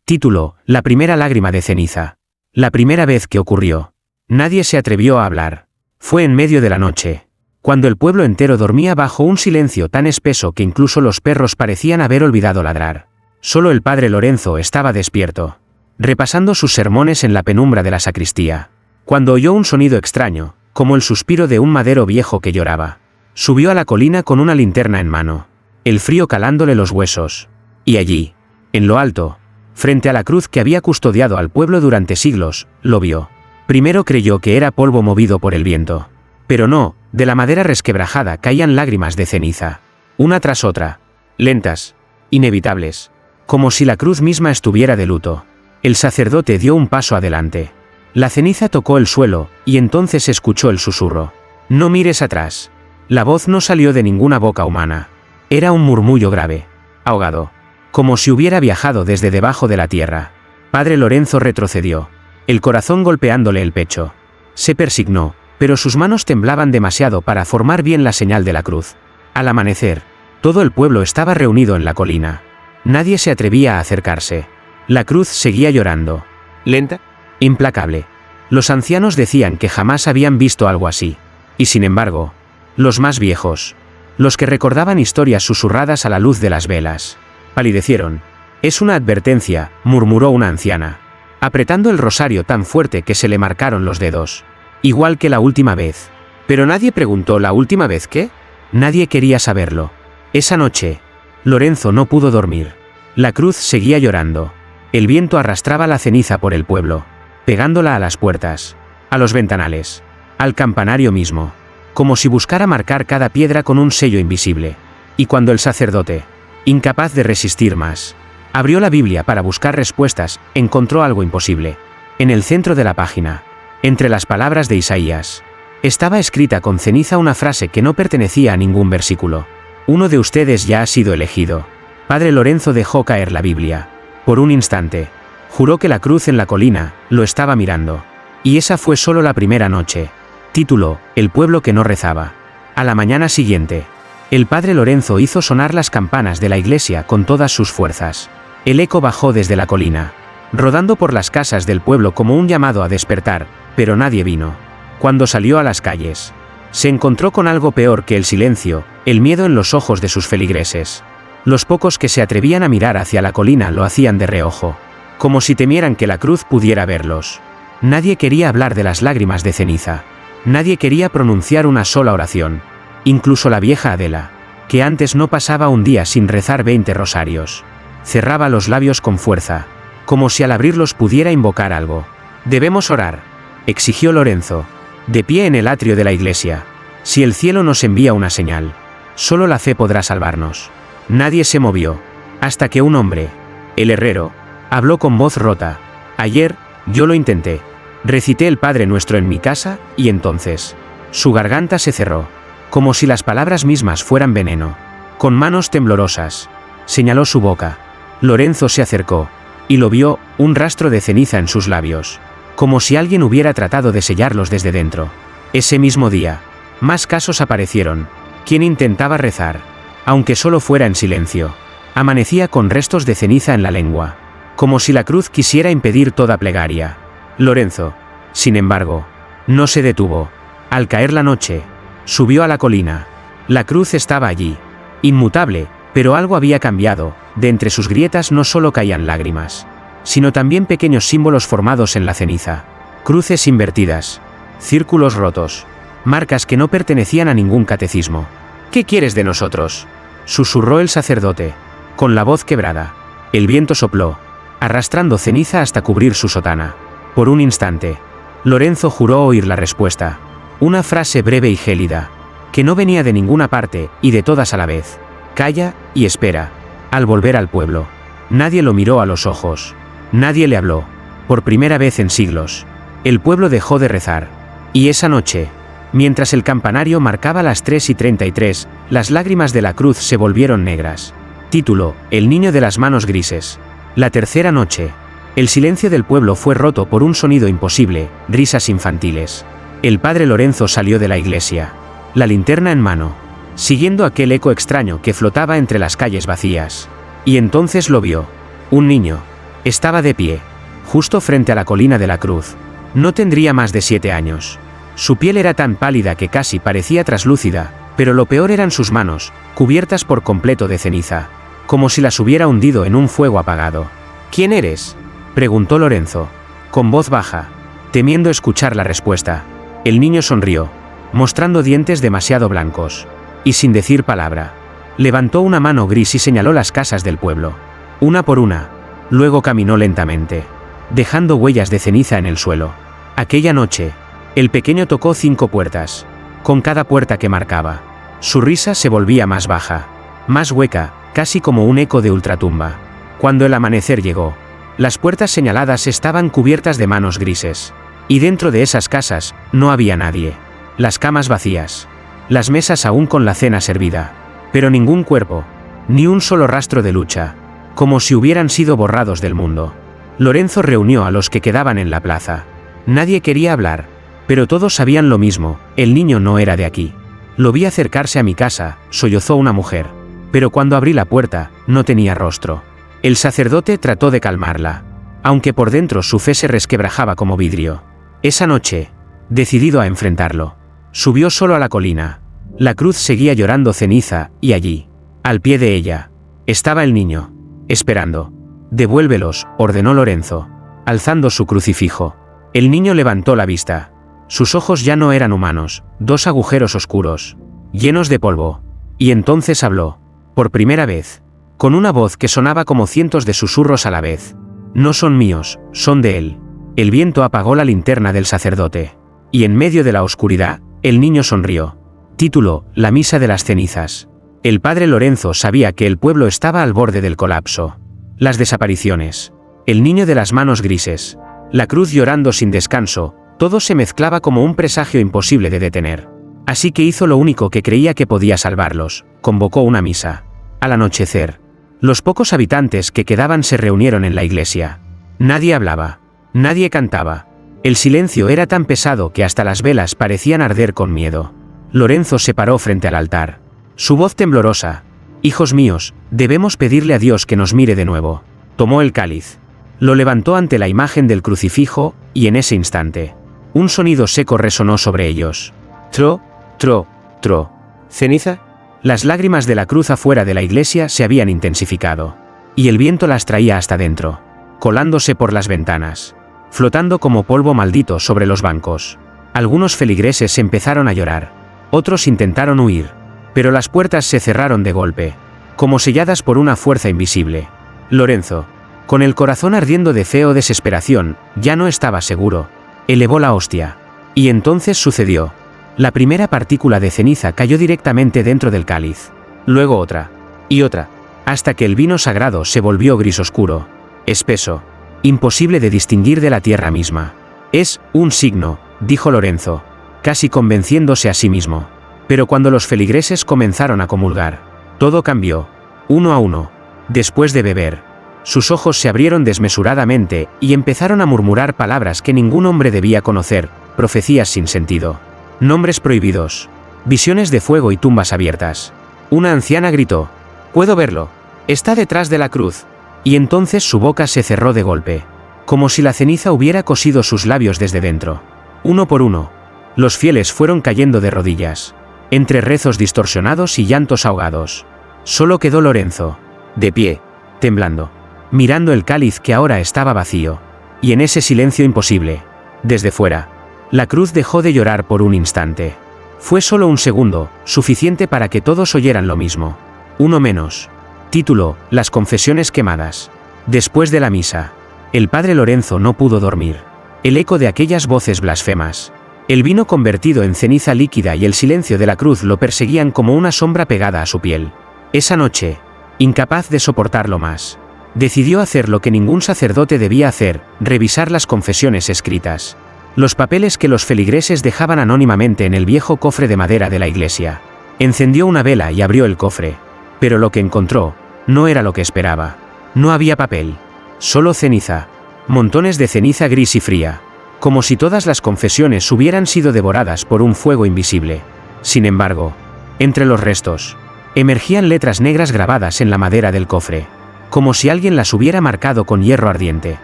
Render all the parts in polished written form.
Título: La primera lágrima de ceniza. La primera vez que ocurrió. Nadie se atrevió a hablar. Fue en medio de la noche, cuando el pueblo entero dormía bajo un silencio tan espeso que incluso los perros parecían haber olvidado ladrar. Solo el padre Lorenzo estaba despierto, repasando sus sermones en la penumbra de la sacristía, cuando oyó un sonido extraño, como el suspiro de un madero viejo que lloraba. Subió a la colina con una linterna en mano, el frío calándole los huesos. Y allí, en lo alto, frente a la cruz que había custodiado al pueblo durante siglos, lo vio. Primero creyó que era polvo movido por el viento. Pero no, de la madera resquebrajada caían lágrimas de ceniza, una tras otra, lentas, inevitables, como si la cruz misma estuviera de luto. El sacerdote dio un paso adelante. La ceniza tocó el suelo, y entonces escuchó el susurro. «No mires atrás». La voz no salió de ninguna boca humana. Era un murmullo grave, ahogado, como si hubiera viajado desde debajo de la tierra. Padre Lorenzo retrocedió, el corazón golpeándole el pecho. Se persignó, pero sus manos temblaban demasiado para formar bien la señal de la cruz. Al amanecer, todo el pueblo estaba reunido en la colina. Nadie se atrevía a acercarse. La cruz seguía llorando. Lenta, implacable. Los ancianos decían que jamás habían visto algo así. Y sin embargo, los más viejos, los que recordaban historias susurradas a la luz de las velas, palidecieron. «Es una advertencia», murmuró una anciana, apretando el rosario tan fuerte que se le marcaron los dedos. «Igual que la última vez». Pero nadie preguntó ¿la última vez qué? Nadie quería saberlo. Esa noche, Lorenzo no pudo dormir. La cruz seguía llorando. El viento arrastraba la ceniza por el pueblo, pegándola a las puertas, a los ventanales, al campanario mismo, como si buscara marcar cada piedra con un sello invisible. Y cuando el sacerdote, incapaz de resistir más, abrió la Biblia para buscar respuestas, encontró algo imposible. En el centro de la página, entre las palabras de Isaías, estaba escrita con ceniza una frase que no pertenecía a ningún versículo. «Uno de ustedes ya ha sido elegido». Padre Lorenzo dejó caer la Biblia. Por un instante, juró que la cruz en la colina lo estaba mirando. Y esa fue solo la primera noche. Título: El pueblo que no rezaba. A la mañana siguiente, el padre Lorenzo hizo sonar las campanas de la iglesia con todas sus fuerzas. El eco bajó desde la colina, rodando por las casas del pueblo como un llamado a despertar, pero nadie vino. Cuando salió a las calles, se encontró con algo peor que el silencio, el miedo en los ojos de sus feligreses. Los pocos que se atrevían a mirar hacia la colina lo hacían de reojo, como si temieran que la cruz pudiera verlos. Nadie quería hablar de las lágrimas de ceniza. Nadie quería pronunciar una sola oración. Incluso la vieja Adela, que antes no pasaba un día sin rezar 20 rosarios, cerraba los labios con fuerza, como si al abrirlos pudiera invocar algo. «Debemos orar», exigió Lorenzo, de pie en el atrio de la iglesia. «Si el cielo nos envía una señal, solo la fe podrá salvarnos». Nadie se movió, hasta que un hombre, el herrero, habló con voz rota. «Ayer, yo lo intenté. Recité el Padre Nuestro en mi casa, y entonces...». Su garganta se cerró, como si las palabras mismas fueran veneno. Con manos temblorosas, señaló su boca. Lorenzo se acercó, y lo vio, un rastro de ceniza en sus labios, como si alguien hubiera tratado de sellarlos desde dentro. Ese mismo día, más casos aparecieron. Quien intentaba rezar, aunque solo fuera en silencio, amanecía con restos de ceniza en la lengua, como si la cruz quisiera impedir toda plegaria. Lorenzo, sin embargo, no se detuvo. Al caer la noche, subió a la colina. La cruz estaba allí, inmutable, pero algo había cambiado. De entre sus grietas no solo caían lágrimas, sino también pequeños símbolos formados en la ceniza. Cruces invertidas, círculos rotos, marcas que no pertenecían a ningún catecismo. «¿Qué quieres de nosotros?», susurró el sacerdote, con la voz quebrada. El viento sopló, arrastrando ceniza hasta cubrir su sotana. Por un instante, Lorenzo juró oír la respuesta. Una frase breve y gélida, que no venía de ninguna parte, y de todas a la vez. «Calla, y espera». Al volver al pueblo, nadie lo miró a los ojos. Nadie le habló. Por primera vez en siglos, el pueblo dejó de rezar. Y esa noche, mientras el campanario marcaba las 3:33, las lágrimas de la cruz se volvieron negras. Título: El niño de las manos grises. La tercera noche, el silencio del pueblo fue roto por un sonido imposible, risas infantiles. El padre Lorenzo salió de la iglesia, la linterna en mano, siguiendo aquel eco extraño que flotaba entre las calles vacías. Y entonces lo vio. Un niño, Estaba de pie, justo frente a la colina de la cruz. No tendría más de 7 años. Su piel era tan pálida que casi parecía traslúcida, pero lo peor eran sus manos, cubiertas por completo de ceniza, como si las hubiera hundido en un fuego apagado. ¿Quién eres?, preguntó Lorenzo, con voz baja, temiendo escuchar la respuesta. El niño sonrió, mostrando dientes demasiado blancos, y sin decir palabra, levantó una mano gris y señaló las casas del pueblo, una por una. Luego caminó lentamente, dejando huellas de ceniza en el suelo. Aquella noche, el pequeño tocó 5 puertas. Con cada puerta que marcaba, su risa se volvía más baja, más hueca, casi como un eco de ultratumba. Cuando el amanecer llegó, las puertas señaladas estaban cubiertas de manos grises. Y dentro de esas casas, no había nadie. Las camas vacías, las mesas aún con la cena servida, pero ningún cuerpo, ni un solo rastro de lucha, como si hubieran sido borrados del mundo. Lorenzo reunió a los que quedaban en la plaza. Nadie quería hablar, pero todos sabían lo mismo: el niño no era de aquí. Lo vi acercarse a mi casa, sollozó una mujer, pero cuando abrí la puerta, no tenía rostro. El sacerdote trató de calmarla, aunque por dentro su fe se resquebrajaba como vidrio. Esa noche, decidido a enfrentarlo, subió solo a la colina. La cruz seguía llorando ceniza, y allí, al pie de ella, estaba el niño, esperando. «Devuélvelos», ordenó Lorenzo, alzando su crucifijo. El niño levantó la vista. Sus ojos ya no eran humanos, 2 agujeros oscuros, llenos de polvo. Y entonces habló, por primera vez, con una voz que sonaba como cientos de susurros a la vez. «No son míos, son de él». El viento apagó la linterna del sacerdote, y en medio de la oscuridad, el niño sonrió. Título: La misa de las cenizas. El padre Lorenzo sabía que el pueblo estaba al borde del colapso. Las desapariciones, el niño de las manos grises, la cruz llorando sin descanso, todo se mezclaba como un presagio imposible de detener. Así que hizo lo único que creía que podía salvarlos: convocó una misa. Al anochecer, los pocos habitantes que quedaban se reunieron en la iglesia. Nadie hablaba, nadie cantaba. El silencio era tan pesado que hasta las velas parecían arder con miedo. Lorenzo se paró frente al altar, su voz temblorosa: «Hijos míos, debemos pedirle a Dios que nos mire de nuevo». Tomó el cáliz, lo levantó ante la imagen del crucifijo, y en ese instante, un sonido seco resonó sobre ellos. Tro, tro, tro. ¿Ceniza? Las lágrimas de la cruz afuera de la iglesia se habían intensificado, y el viento las traía hasta dentro, colándose por las ventanas, flotando como polvo maldito sobre los bancos. Algunos feligreses empezaron a llorar, otros intentaron huir, pero las puertas se cerraron de golpe, como selladas por una fuerza invisible. Lorenzo, con el corazón ardiendo de fe o desesperación, ya no estaba seguro. Elevó la hostia. Y entonces sucedió. La primera partícula de ceniza cayó directamente dentro del cáliz. Luego otra. Y otra. Hasta que el vino sagrado se volvió gris oscuro, espeso, imposible de distinguir de la tierra misma. «Es un signo», dijo Lorenzo, casi convenciéndose a sí mismo. Pero cuando los feligreses comenzaron a comulgar, todo cambió. Uno a uno, después de beber, sus ojos se abrieron desmesuradamente y empezaron a murmurar palabras que ningún hombre debía conocer, profecías sin sentido, nombres prohibidos, visiones de fuego y tumbas abiertas. Una anciana gritó: «Puedo verlo. Está detrás de la cruz». Y entonces su boca se cerró de golpe, como si la ceniza hubiera cosido sus labios desde dentro. Uno por uno, los fieles fueron cayendo de rodillas, entre rezos distorsionados y llantos ahogados. Solo quedó Lorenzo, de pie, temblando, mirando el cáliz que ahora estaba vacío. Y en ese silencio imposible, desde fuera, la cruz dejó de llorar por un instante. Fue solo un segundo, suficiente para que todos oyeran lo mismo. Uno menos. Título: Las confesiones quemadas. Después de la misa, el padre Lorenzo no pudo dormir. El eco de aquellas voces blasfemas, el vino convertido en ceniza líquida y el silencio de la cruz lo perseguían como una sombra pegada a su piel. Esa noche, incapaz de soportarlo más, decidió hacer lo que ningún sacerdote debía hacer: revisar las confesiones escritas, los papeles que los feligreses dejaban anónimamente en el viejo cofre de madera de la iglesia. Encendió una vela y abrió el cofre, pero lo que encontró no era lo que esperaba. No había papel, solo ceniza, montones de ceniza gris y fría, como si todas las confesiones hubieran sido devoradas por un fuego invisible. Sin embargo, entre los restos, emergían letras negras grabadas en la madera del cofre. como si alguien las hubiera marcado con hierro ardiente.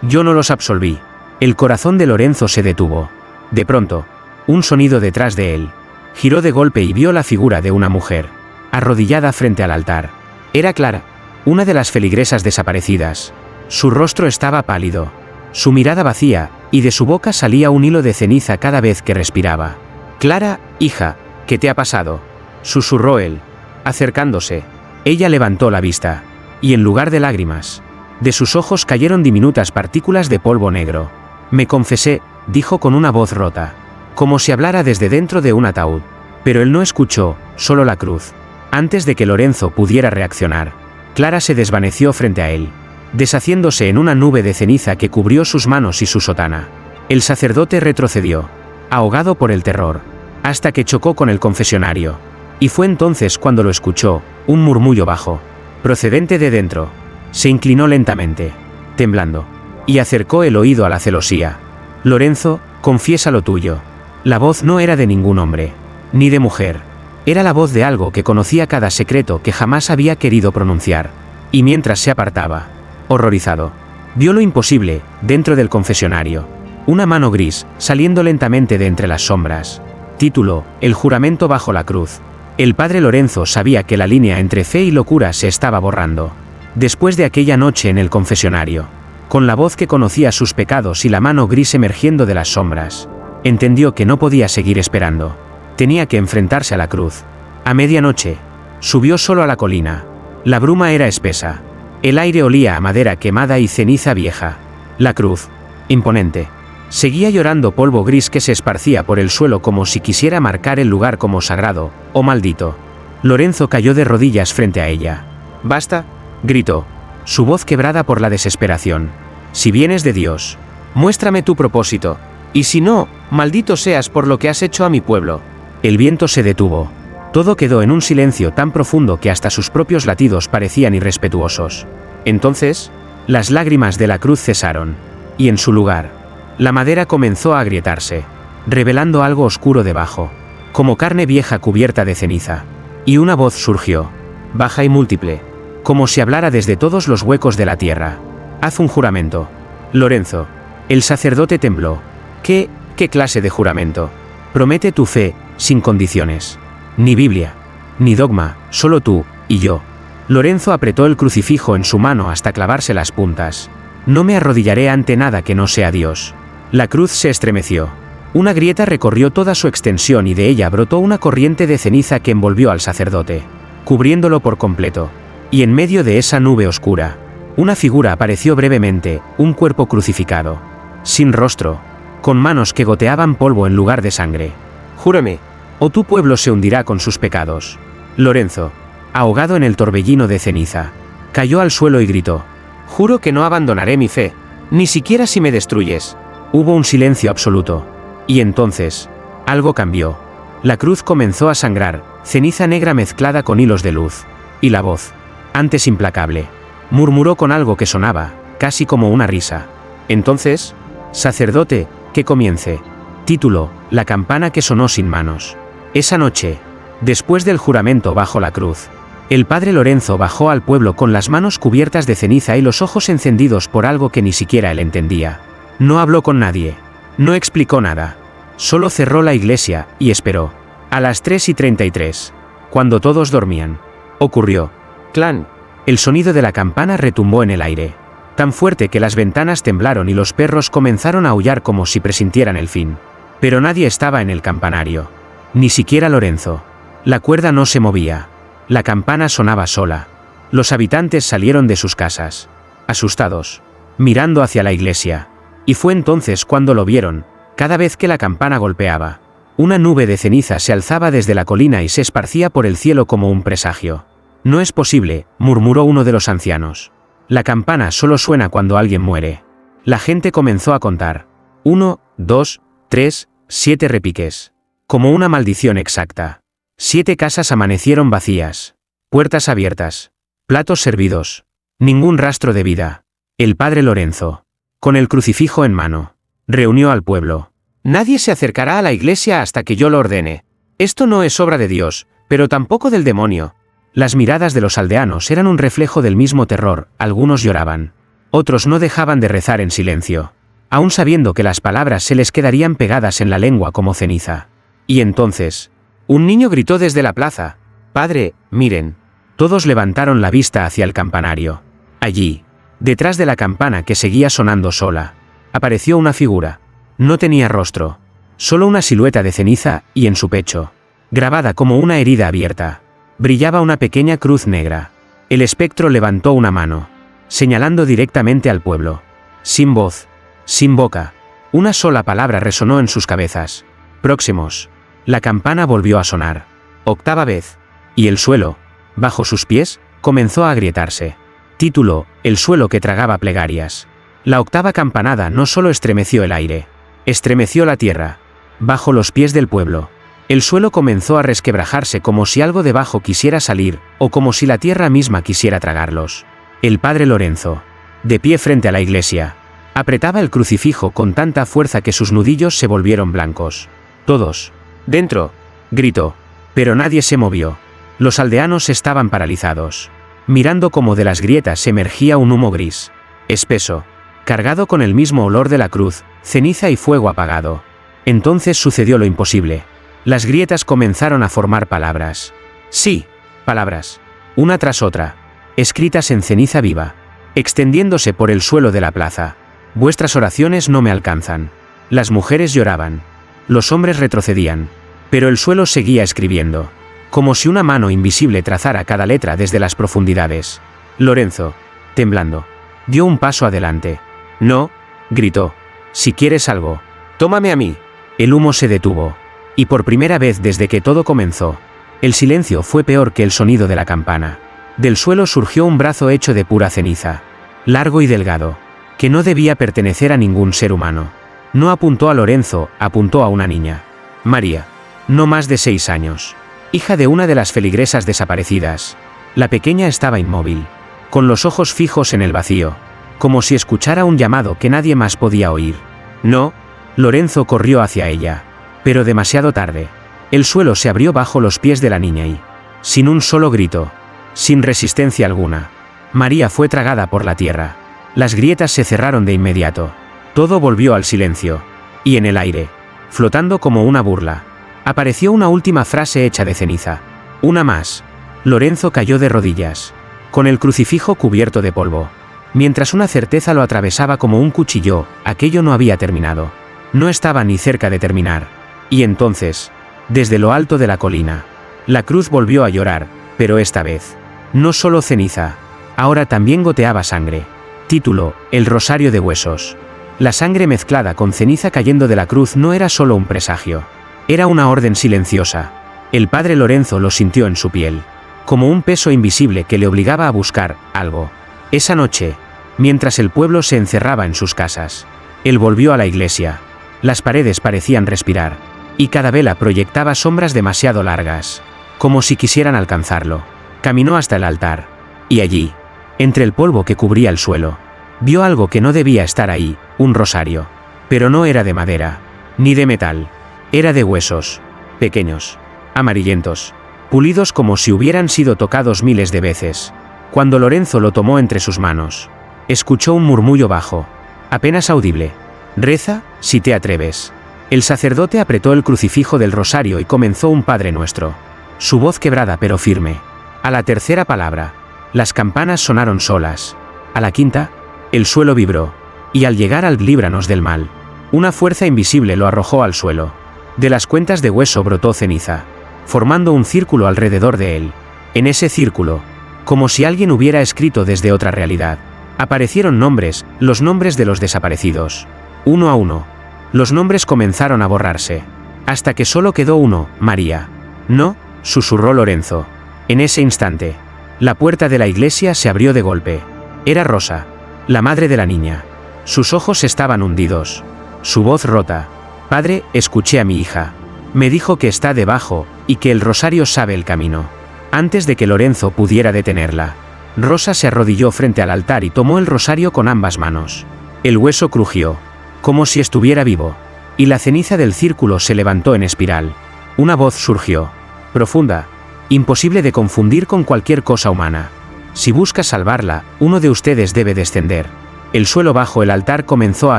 Yo no los absolví. El corazón de Lorenzo se detuvo. De pronto, un sonido detrás de él. Giró de golpe y vio la figura de una mujer, arrodillada frente al altar. Era Clara, una de las feligresas desaparecidas. Su rostro estaba pálido, su mirada vacía, y de su boca salía un hilo de ceniza cada vez que respiraba. «Clara, hija, ¿qué te ha pasado?», susurró él, acercándose. Ella levantó la vista, y en lugar de lágrimas, de sus ojos cayeron diminutas partículas de polvo negro. «Me confesé», dijo con una voz rota, como si hablara desde dentro de un ataúd. Pero él no escuchó, solo la cruz. Antes de que Lorenzo pudiera reaccionar, Clara se desvaneció frente a él, deshaciéndose en una nube de ceniza que cubrió sus manos y su sotana. El sacerdote retrocedió, ahogado por el terror, hasta que chocó con el confesionario. Y fue entonces cuando lo escuchó, un murmullo bajo, procedente de dentro. Se inclinó lentamente, temblando, y acercó el oído a la celosía. «Lorenzo, confiesa lo tuyo». La voz no era de ningún hombre, ni de mujer. Era la voz de algo que conocía cada secreto que jamás había querido pronunciar. Y mientras se apartaba, horrorizado, vio lo imposible, dentro del confesionario. Una mano gris, saliendo lentamente de entre las sombras. Título: El juramento bajo la cruz. El padre Lorenzo sabía que la línea entre fe y locura se estaba borrando. Después de aquella noche en el confesionario, con la voz que conocía sus pecados y la mano gris emergiendo de las sombras, entendió que no podía seguir esperando. Tenía que enfrentarse a la cruz. A medianoche, subió solo a la colina. La bruma era espesa. El aire olía a madera quemada y ceniza vieja. La cruz, imponente, seguía llorando polvo gris que se esparcía por el suelo como si quisiera marcar el lugar como sagrado o maldito. Lorenzo cayó de rodillas frente a ella. «Basta», gritó, su voz quebrada por la desesperación. «Si vienes de Dios, muéstrame tu propósito. Y si no, maldito seas por lo que has hecho a mi pueblo». El viento se detuvo. Todo quedó en un silencio tan profundo que hasta sus propios latidos parecían irrespetuosos. Entonces, las lágrimas de la cruz cesaron. Y en su lugar, la madera comenzó a agrietarse, revelando algo oscuro debajo, como carne vieja cubierta de ceniza. Y una voz surgió, baja y múltiple, como si hablara desde todos los huecos de la tierra. «Haz un juramento». «Lorenzo». El sacerdote tembló. ¿Qué clase de juramento?» «Promete tu fe, sin condiciones. Ni Biblia, ni dogma, solo tú y yo». Lorenzo apretó el crucifijo en su mano hasta clavarse las puntas. «No me arrodillaré ante nada que no sea Dios». La cruz se estremeció. Una grieta recorrió toda su extensión y de ella brotó una corriente de ceniza que envolvió al sacerdote, cubriéndolo por completo. Y en medio de esa nube oscura, una figura apareció brevemente, un cuerpo crucificado, sin rostro, con manos que goteaban polvo en lugar de sangre. «Júrame, o tu pueblo se hundirá con sus pecados». Lorenzo, ahogado en el torbellino de ceniza, cayó al suelo y gritó: «Juro que no abandonaré mi fe, ni siquiera si me destruyes». Hubo un silencio absoluto. Y entonces, algo cambió. La cruz comenzó a sangrar, ceniza negra mezclada con hilos de luz. Y la voz, antes implacable, murmuró con algo que sonaba, casi como una risa. Entonces, «Sacerdote, que comience». Título: La campana que sonó sin manos. Esa noche, después del juramento bajo la cruz, el padre Lorenzo bajó al pueblo con las manos cubiertas de ceniza y los ojos encendidos por algo que ni siquiera él entendía. No habló con nadie. No explicó nada. Solo cerró la iglesia y esperó. A las 3:33, cuando todos dormían, ocurrió. «Clan». El sonido de la campana retumbó en el aire, tan fuerte que las ventanas temblaron y los perros comenzaron a aullar como si presintieran el fin. Pero nadie estaba en el campanario. Ni siquiera Lorenzo. La cuerda no se movía. La campana sonaba sola. Los habitantes salieron de sus casas, asustados, mirando hacia la iglesia. Y fue entonces cuando lo vieron. Cada vez que la campana golpeaba, una nube de ceniza se alzaba desde la colina y se esparcía por el cielo como un presagio. «No es posible», murmuró uno de los ancianos. «La campana solo suena cuando alguien muere». La gente comenzó a contar. 1, 2, 3, 7 repiques. Como una maldición exacta. 7 casas amanecieron vacías. Puertas abiertas. Platos servidos. Ningún rastro de vida. El padre Lorenzo, con el crucifijo en mano, reunió al pueblo. «Nadie se acercará a la iglesia hasta que yo lo ordene. Esto no es obra de Dios, pero tampoco del demonio. Las miradas de los aldeanos eran un reflejo del mismo terror, algunos lloraban. Otros no dejaban de rezar en silencio, aún sabiendo que las palabras se les quedarían pegadas en la lengua como ceniza. Y entonces, un niño gritó desde la plaza: «Padre, miren». Todos levantaron la vista hacia el campanario. Allí, detrás de la campana que seguía sonando sola, apareció una figura. No tenía rostro, solo una silueta de ceniza, y en su pecho, grabada como una herida abierta, brillaba una pequeña cruz negra. El espectro levantó una mano, señalando directamente al pueblo. Sin voz, sin boca, una sola palabra resonó en sus cabezas: «Próximos». La campana volvió a sonar, octava vez, y el suelo, bajo sus pies, comenzó a agrietarse. Título: El suelo que tragaba plegarias. La octava campanada no solo estremeció el aire, estremeció la tierra, bajo los pies del pueblo. El suelo comenzó a resquebrajarse como si algo debajo quisiera salir, o como si la tierra misma quisiera tragarlos. El padre Lorenzo, de pie frente a la iglesia, apretaba el crucifijo con tanta fuerza que sus nudillos se volvieron blancos. «Todos dentro», gritó, pero nadie se movió. Los aldeanos estaban paralizados, mirando cómo de las grietas emergía un humo gris, espeso, cargado con el mismo olor de la cruz, ceniza y fuego apagado. Entonces sucedió lo imposible. Las grietas comenzaron a formar palabras. Sí, palabras, una tras otra, escritas en ceniza viva, extendiéndose por el suelo de la plaza. «Vuestras oraciones no me alcanzan». Las mujeres lloraban, los hombres retrocedían, pero el suelo seguía escribiendo, como si una mano invisible trazara cada letra desde las profundidades. Lorenzo, temblando, dio un paso adelante. «No», gritó, «si quieres algo, tómame a mí». El humo se detuvo, y por primera vez desde que todo comenzó, el silencio fue peor que el sonido de la campana. Del suelo surgió un brazo hecho de pura ceniza, largo y delgado, que no debía pertenecer a ningún ser humano. No apuntó a Lorenzo, apuntó a una niña. María, no más de 6 años, hija de una de las feligresas desaparecidas. La pequeña estaba inmóvil, con los ojos fijos en el vacío, como si escuchara un llamado que nadie más podía oír. «No». Lorenzo corrió hacia ella, pero demasiado tarde. El suelo se abrió bajo los pies de la niña y, sin un solo grito, sin resistencia alguna, María fue tragada por la tierra. Las grietas se cerraron de inmediato. Todo volvió al silencio. Y en el aire, flotando como una burla, apareció una última frase hecha de ceniza. Una más. Lorenzo cayó de rodillas, con el crucifijo cubierto de polvo. Mientras una certeza lo atravesaba como un cuchillo, aquello no había terminado. No estaba ni cerca de terminar. Y entonces, desde lo alto de la colina, la cruz volvió a llorar, pero esta vez, no solo ceniza, ahora también goteaba sangre. Título: El rosario de huesos. La sangre mezclada con ceniza cayendo de la cruz no era solo un presagio, era una orden silenciosa. El padre Lorenzo lo sintió en su piel, como un peso invisible que le obligaba a buscar algo. Esa noche, mientras el pueblo se encerraba en sus casas, él volvió a la iglesia. Las paredes parecían respirar, y cada vela proyectaba sombras demasiado largas, como si quisieran alcanzarlo. Caminó hasta el altar, y allí, entre el polvo que cubría el suelo, vio algo que no debía estar ahí: un rosario. Pero no era de madera, ni de metal, era de huesos, pequeños, amarillentos, pulidos como si hubieran sido tocados miles de veces. Cuando Lorenzo lo tomó entre sus manos, escuchó un murmullo bajo, apenas audible: «Reza, si te atreves». El sacerdote apretó el crucifijo del rosario y comenzó un Padre Nuestro. Su voz quebrada pero firme. A la tercera palabra, las campanas sonaron solas. A la quinta, el suelo vibró. Y al llegar al «líbranos del mal», una fuerza invisible lo arrojó al suelo. De las cuentas de hueso brotó ceniza, formando un círculo alrededor de él. En ese círculo, como si alguien hubiera escrito desde otra realidad, aparecieron nombres, los nombres de los desaparecidos. Uno a uno, los nombres comenzaron a borrarse, hasta que solo quedó uno: María. «No», susurró Lorenzo. En ese instante, la puerta de la iglesia se abrió de golpe. Era Rosa, la madre de la niña. Sus ojos estaban hundidos, su voz rota: «Padre, escuché a mi hija. Me dijo que está debajo, y que el rosario sabe el camino». Antes de que Lorenzo pudiera detenerla, Rosa se arrodilló frente al altar y tomó el rosario con ambas manos. El hueso crujió, como si estuviera vivo, y la ceniza del círculo se levantó en espiral. Una voz surgió, profunda, imposible de confundir con cualquier cosa humana. Si busca salvarla, uno de ustedes debe descender. El suelo bajo el altar comenzó a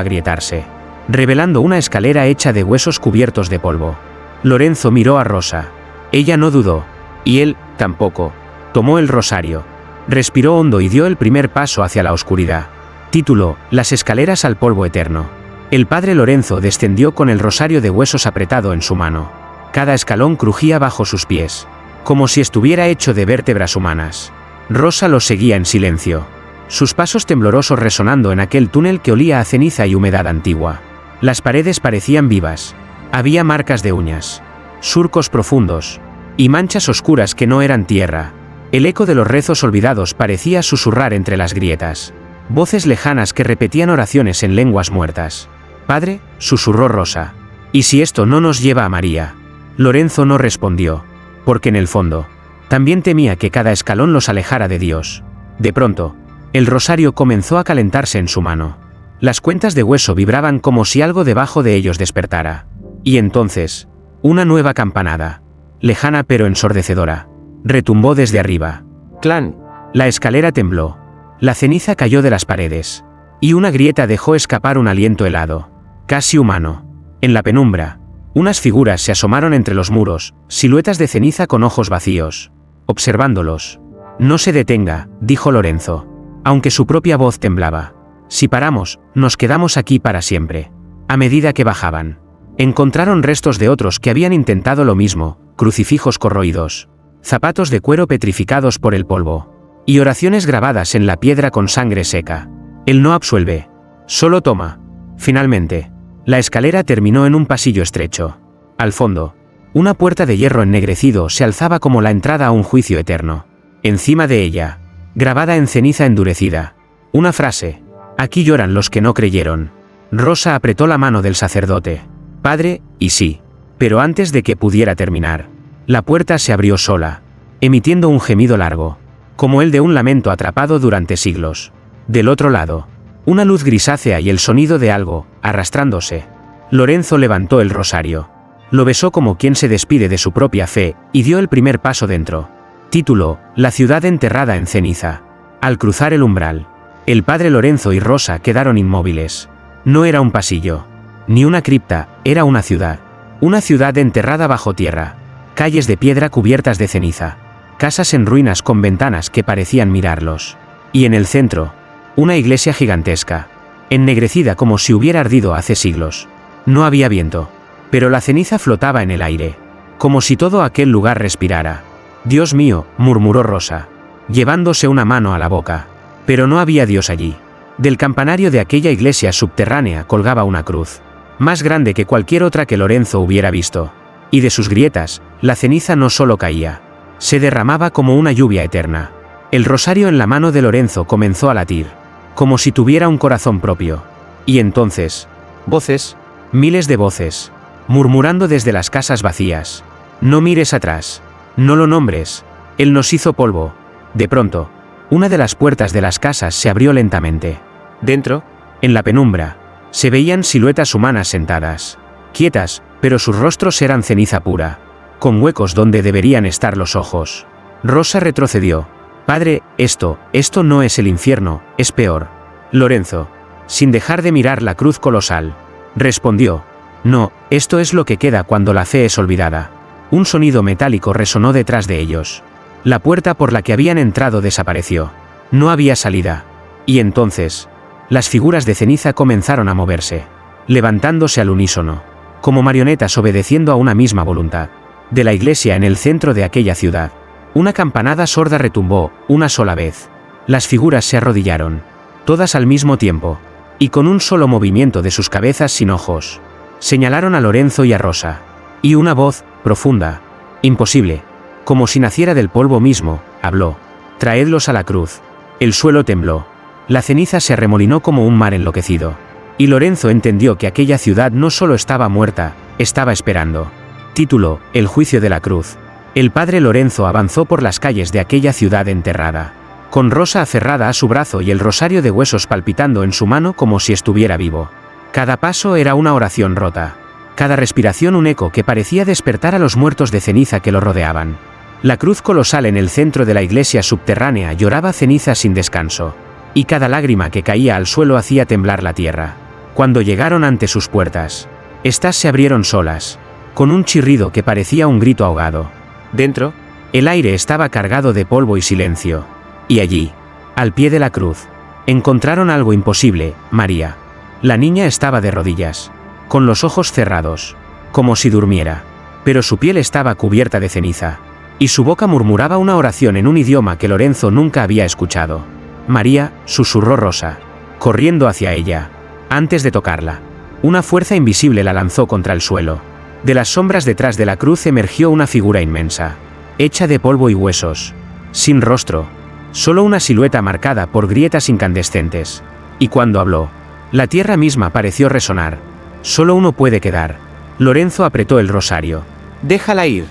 agrietarse, revelando una escalera hecha de huesos cubiertos de polvo. Lorenzo miró a Rosa. Ella no dudó, y él, tampoco. Tomó el rosario, respiró hondo y dio el primer paso hacia la oscuridad. Título: Las escaleras al polvo eterno. El padre Lorenzo descendió con el rosario de huesos apretado en su mano. Cada escalón crujía bajo sus pies, como si estuviera hecho de vértebras humanas. Rosa lo seguía en silencio, sus pasos temblorosos resonando en aquel túnel que olía a ceniza y humedad antigua. Las paredes parecían vivas. Había marcas de uñas, surcos profundos, y manchas oscuras que no eran tierra. El eco de los rezos olvidados parecía susurrar entre las grietas. Voces lejanas que repetían oraciones en lenguas muertas. «Padre», susurró Rosa. «¿Y si esto no nos lleva a María?». Lorenzo no respondió, porque en el fondo también temía que cada escalón los alejara de Dios. De pronto, el rosario comenzó a calentarse en su mano. Las cuentas de hueso vibraban como si algo debajo de ellos despertara. Y entonces, una nueva campanada, lejana pero ensordecedora, retumbó desde arriba. ¡Clan! La escalera tembló. La ceniza cayó de las paredes, y una grieta dejó escapar un aliento helado, casi humano. En la penumbra, unas figuras se asomaron entre los muros, siluetas de ceniza con ojos vacíos, observándolos. «No se detenga», dijo Lorenzo, aunque su propia voz temblaba. «Si paramos, nos quedamos aquí para siempre». A medida que bajaban, encontraron restos de otros que habían intentado lo mismo, crucifijos corroídos, zapatos de cuero petrificados por el polvo, y oraciones grabadas en la piedra con sangre seca. Él no absuelve, solo toma. Finalmente, la escalera terminó en un pasillo estrecho. Al fondo, una puerta de hierro ennegrecido se alzaba como la entrada a un juicio eterno. Encima de ella, grabada en ceniza endurecida, una frase: «Aquí lloran los que no creyeron». Rosa apretó la mano del sacerdote. «Padre», y sí. Pero antes de que pudiera terminar, la puerta se abrió sola, emitiendo un gemido largo, como el de un lamento atrapado durante siglos. Del otro lado, una luz grisácea y el sonido de algo, arrastrándose. Lorenzo levantó el rosario, lo besó como quien se despide de su propia fe, y dio el primer paso dentro. Título: La ciudad enterrada en ceniza. Al cruzar el umbral, el padre Lorenzo y Rosa quedaron inmóviles. No era un pasillo, ni una cripta, era una ciudad. Una ciudad enterrada bajo tierra. Calles de piedra cubiertas de ceniza. Casas en ruinas con ventanas que parecían mirarlos. Y en el centro, una iglesia gigantesca, ennegrecida como si hubiera ardido hace siglos. No había viento, pero la ceniza flotaba en el aire, como si todo aquel lugar respirara. «Dios mío», murmuró Rosa, llevándose una mano a la boca. Pero no había Dios allí. Del campanario de aquella iglesia subterránea colgaba una cruz, más grande que cualquier otra que Lorenzo hubiera visto. Y de sus grietas, la ceniza no solo caía, se derramaba como una lluvia eterna. El rosario en la mano de Lorenzo comenzó a latir, como si tuviera un corazón propio. Y entonces, voces, miles de voces, murmurando desde las casas vacías. «No mires atrás. No lo nombres. Él nos hizo polvo». De pronto, una de las puertas de las casas se abrió lentamente. Dentro, en la penumbra, se veían siluetas humanas sentadas, quietas, pero sus rostros eran ceniza pura, con huecos donde deberían estar los ojos. Rosa retrocedió. «Padre, esto no es el infierno, es peor». Lorenzo, sin dejar de mirar la cruz colosal, respondió: «No, esto es lo que queda cuando la fe es olvidada». Un sonido metálico resonó detrás de ellos. La puerta por la que habían entrado desapareció. No había salida. Y entonces, las figuras de ceniza comenzaron a moverse, levantándose al unísono, como marionetas obedeciendo a una misma voluntad. De la iglesia en el centro de aquella ciudad, una campanada sorda retumbó, una sola vez. Las figuras se arrodillaron, todas al mismo tiempo, y con un solo movimiento de sus cabezas sin ojos, señalaron a Lorenzo y a Rosa. Y una voz, profunda, imposible, como si naciera del polvo mismo, habló: «Traedlos a la cruz». El suelo tembló. La ceniza se arremolinó como un mar enloquecido. Y Lorenzo entendió que aquella ciudad no solo estaba muerta, estaba esperando. Título: El juicio de la cruz. El padre Lorenzo avanzó por las calles de aquella ciudad enterrada, con Rosa aferrada a su brazo y el rosario de huesos palpitando en su mano como si estuviera vivo. Cada paso era una oración rota. Cada respiración un eco que parecía despertar a los muertos de ceniza que lo rodeaban. La cruz colosal en el centro de la iglesia subterránea lloraba ceniza sin descanso, y cada lágrima que caía al suelo hacía temblar la tierra. Cuando llegaron ante sus puertas, estas se abrieron solas, con un chirrido que parecía un grito ahogado. Dentro, el aire estaba cargado de polvo y silencio. Y allí, al pie de la cruz, encontraron algo imposible: María. La niña estaba de rodillas, con los ojos cerrados, como si durmiera, pero su piel estaba cubierta de ceniza, y su boca murmuraba una oración en un idioma que Lorenzo nunca había escuchado. María, susurró Rosa, corriendo hacia ella. Antes de tocarla, una fuerza invisible la lanzó contra el suelo. De las sombras detrás de la cruz emergió una figura inmensa, hecha de polvo y huesos, sin rostro, solo una silueta marcada por grietas incandescentes. Y cuando habló, la tierra misma pareció resonar. Solo uno puede quedar. Lorenzo apretó el rosario. Déjala ir.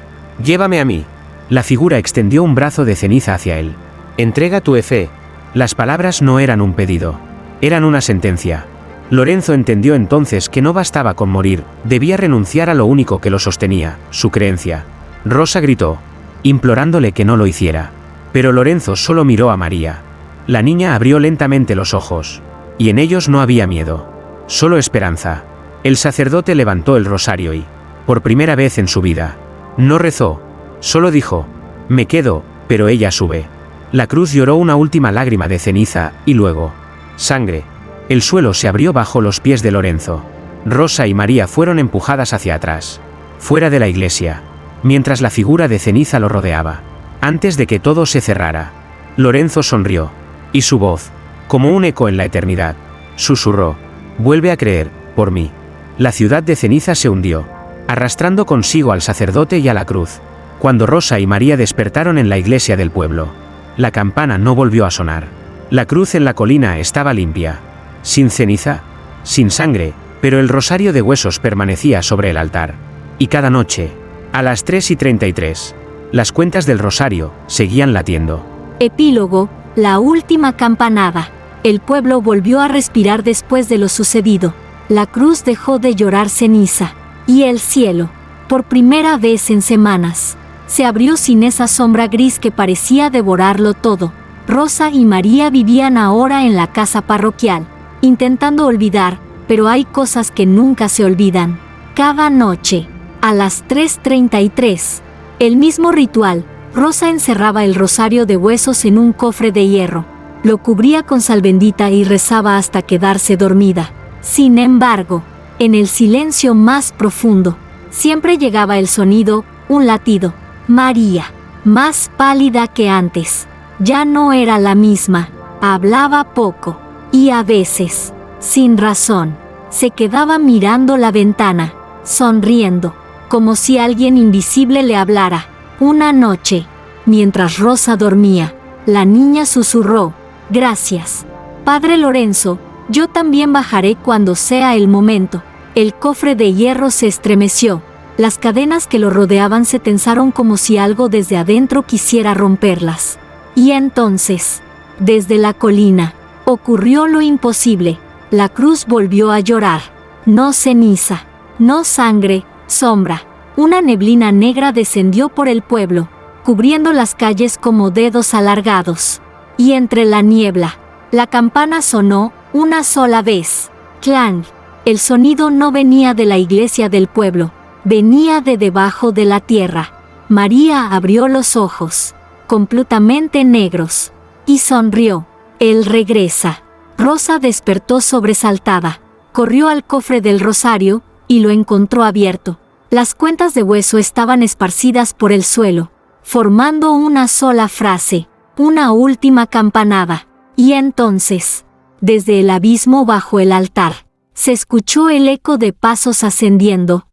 Llévame a mí. La figura extendió un brazo de ceniza hacia él. Entrega tu fe. Las palabras no eran un pedido, eran una sentencia. Lorenzo entendió entonces que no bastaba con morir, debía renunciar a lo único que lo sostenía, su creencia. Rosa gritó, implorándole que no lo hiciera. Pero Lorenzo solo miró a María. La niña abrió lentamente los ojos, y en ellos no había miedo, solo esperanza. El sacerdote levantó el rosario y, por primera vez en su vida, no rezó, solo dijo, me quedo, pero ella sube. La cruz lloró una última lágrima de ceniza, y luego, sangre. El suelo se abrió bajo los pies de Lorenzo. Rosa y María fueron empujadas hacia atrás, fuera de la iglesia, mientras la figura de ceniza lo rodeaba. Antes de que todo se cerrara, Lorenzo sonrió, y su voz, como un eco en la eternidad, susurró, vuelve a creer, por mí. La ciudad de ceniza se hundió, arrastrando consigo al sacerdote y a la cruz. Cuando Rosa y María despertaron en la iglesia del pueblo, la campana no volvió a sonar. La cruz en la colina estaba limpia, sin ceniza, sin sangre, pero el rosario de huesos permanecía sobre el altar. Y cada noche, a las 3:33, las cuentas del rosario seguían latiendo. Epílogo, la última campanada. El pueblo volvió a respirar después de lo sucedido. La cruz dejó de llorar ceniza, y el cielo, por primera vez en semanas, se abrió sin esa sombra gris que parecía devorarlo todo. Rosa y María vivían ahora en la casa parroquial, intentando olvidar, pero hay cosas que nunca se olvidan. Cada noche, a las 3:33, el mismo ritual. Rosa encerraba el rosario de huesos en un cofre de hierro, lo cubría con sal bendita y rezaba hasta quedarse dormida. Sin embargo, en el silencio más profundo, siempre llegaba el sonido, un latido. María, más pálida que antes, ya no era la misma, hablaba poco, y a veces, sin razón, se quedaba mirando la ventana, sonriendo, como si alguien invisible le hablara. Una noche, mientras Rosa dormía, la niña susurró, gracias, Padre Lorenzo, yo también bajaré cuando sea el momento. El cofre de hierro se estremeció, las cadenas que lo rodeaban se tensaron como si algo desde adentro quisiera romperlas. Y entonces, desde la colina, ocurrió lo imposible, la cruz volvió a llorar. No ceniza, no sangre, sombra. Una neblina negra descendió por el pueblo, cubriendo las calles como dedos alargados. Y entre la niebla, la campana sonó una sola vez. Clang. El sonido no venía de la iglesia del pueblo, venía de debajo de la tierra. María abrió los ojos, completamente negros, y sonrió. Él regresa. Rosa despertó sobresaltada, corrió al cofre del rosario, y lo encontró abierto. Las cuentas de hueso estaban esparcidas por el suelo, formando una sola frase, una última campanada. Y entonces, desde el abismo bajo el altar, se escuchó el eco de pasos ascendiendo,